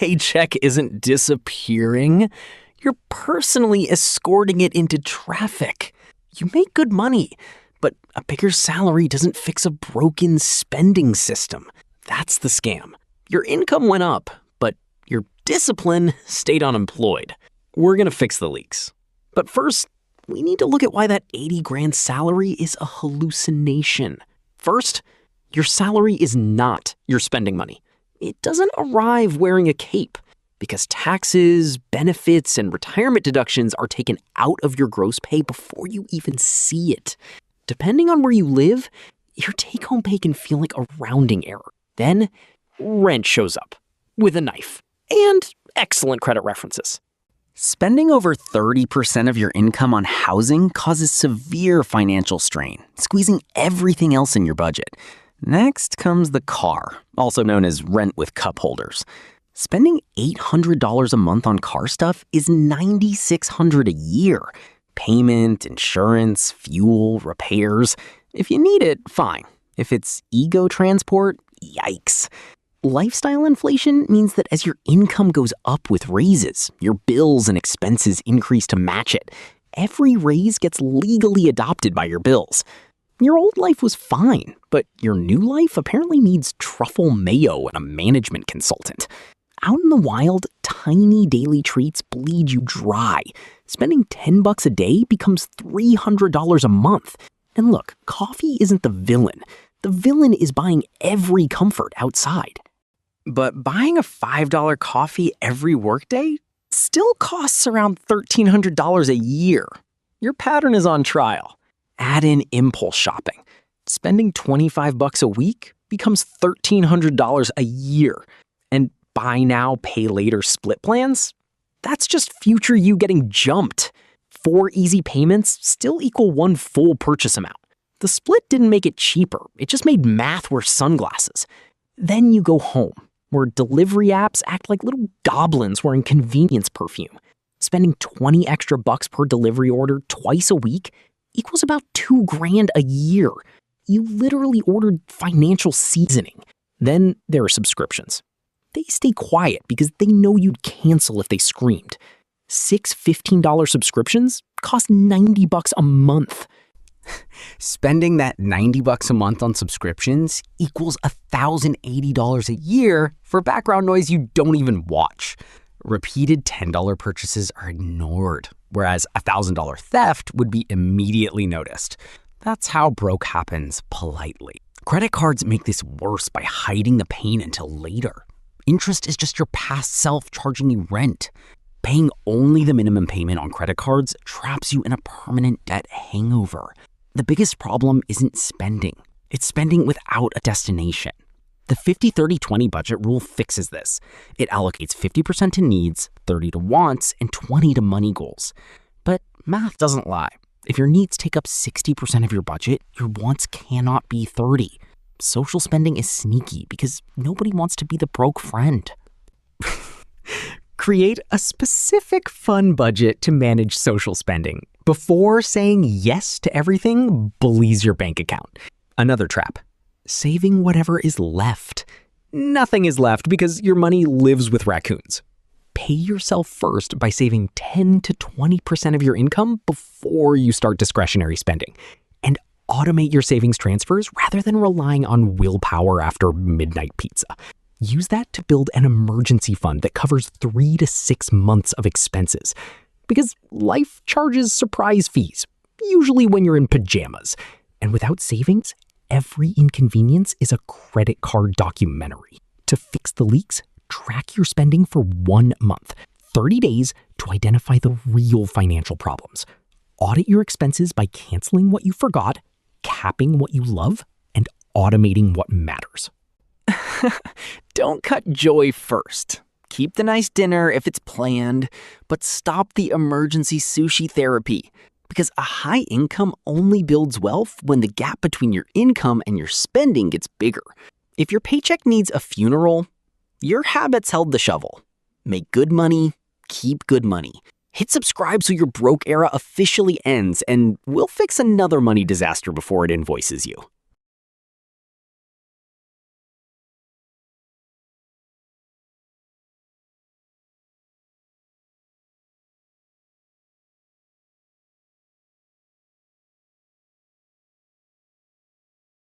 paycheck isn't disappearing. You're personally escorting it into traffic. You make good money, but a bigger salary doesn't fix a broken spending system. That's the scam. Your income went up, but your discipline stayed unemployed. We're gonna fix the leaks. But first, we need to look at why that 80 grand salary is a hallucination. First, your salary is not your spending money. It doesn't arrive wearing a cape because taxes, benefits, and retirement deductions are taken out of your gross pay before you even see it. Depending on where you live, your take-home pay can feel like a rounding error. Then, rent shows up with a knife and excellent credit references. Spending over 30% of your income on housing causes severe financial strain, squeezing everything else in your budget. Next comes the car, also known as rent with cup holders. Spending $800 a month on car stuff is $9,600 a year. Payment, insurance, fuel, repairs. If you need it, fine. If it's ego transport, yikes. Lifestyle inflation means that as your income goes up with raises, your bills and expenses increase to match it. Every raise gets legally adopted by your bills. Your old life was fine, but your new life apparently needs truffle mayo and a management consultant. Out in the wild, tiny daily treats bleed you dry. Spending $10 a day becomes $300 a month. And look, coffee isn't the villain. The villain is buying every comfort outside. But buying a $5 coffee every workday still costs around $1,300 a year. Your pattern is on trial. Add in impulse shopping. Spending $25 a week becomes $1,300 a year. And buy now, pay later split plans? That's just future you getting jumped. 4 easy payments still equal 1 full purchase amount. The split didn't make it cheaper. It just made math wear sunglasses. Then you go home, where delivery apps act like little goblins wearing convenience perfume. Spending 20 extra bucks per delivery order twice a week equals about $2 grand a year. You literally ordered financial seasoning. Then there are subscriptions. They stay quiet because they know you'd cancel if they screamed. 6 $15 subscriptions cost $90 a month. Spending that $90 a month on subscriptions equals $1,080 a year for background noise you don't even watch. Repeated $10 purchases are ignored, whereas $1,000 theft would be immediately noticed. That's how broke happens politely. Credit cards make this worse by hiding the pain until later. Interest is just your past self charging you rent. Paying only the minimum payment on credit cards traps you in a permanent debt hangover. The biggest problem isn't spending. It's spending without a destination. The 50-30-20 budget rule fixes this. It allocates 50% to needs, 30% to wants, and 20% to money goals. But math doesn't lie. If your needs take up 60% of your budget, your wants cannot be 30%. Social spending is sneaky because nobody wants to be the broke friend. Create a specific fun budget to manage social spending before saying yes to everything bullies your bank account. Another trap. Saving whatever is left. Nothing is left because your money lives with raccoons. Pay yourself first by saving 10 to 20% of your income before you start discretionary spending. And automate your savings transfers rather than relying on willpower after midnight pizza. Use that to build an emergency fund that covers 3 to 6 months of expenses. Because life charges surprise fees, usually when you're in pajamas. And without savings, every inconvenience is a credit card documentary. To fix the leaks, track your spending for 1 month, 30 days to identify the real financial problems. Audit your expenses by canceling what you forgot, capping what you love, and automating what matters. Don't cut joy first. Keep the nice dinner if it's planned, but stop the emergency sushi therapy. Because a high income only builds wealth when the gap between your income and your spending gets bigger. If your paycheck needs a funeral, your habits held the shovel. Make good money, keep good money. Hit subscribe so your broke era officially ends, and we'll fix another money disaster before it invoices you.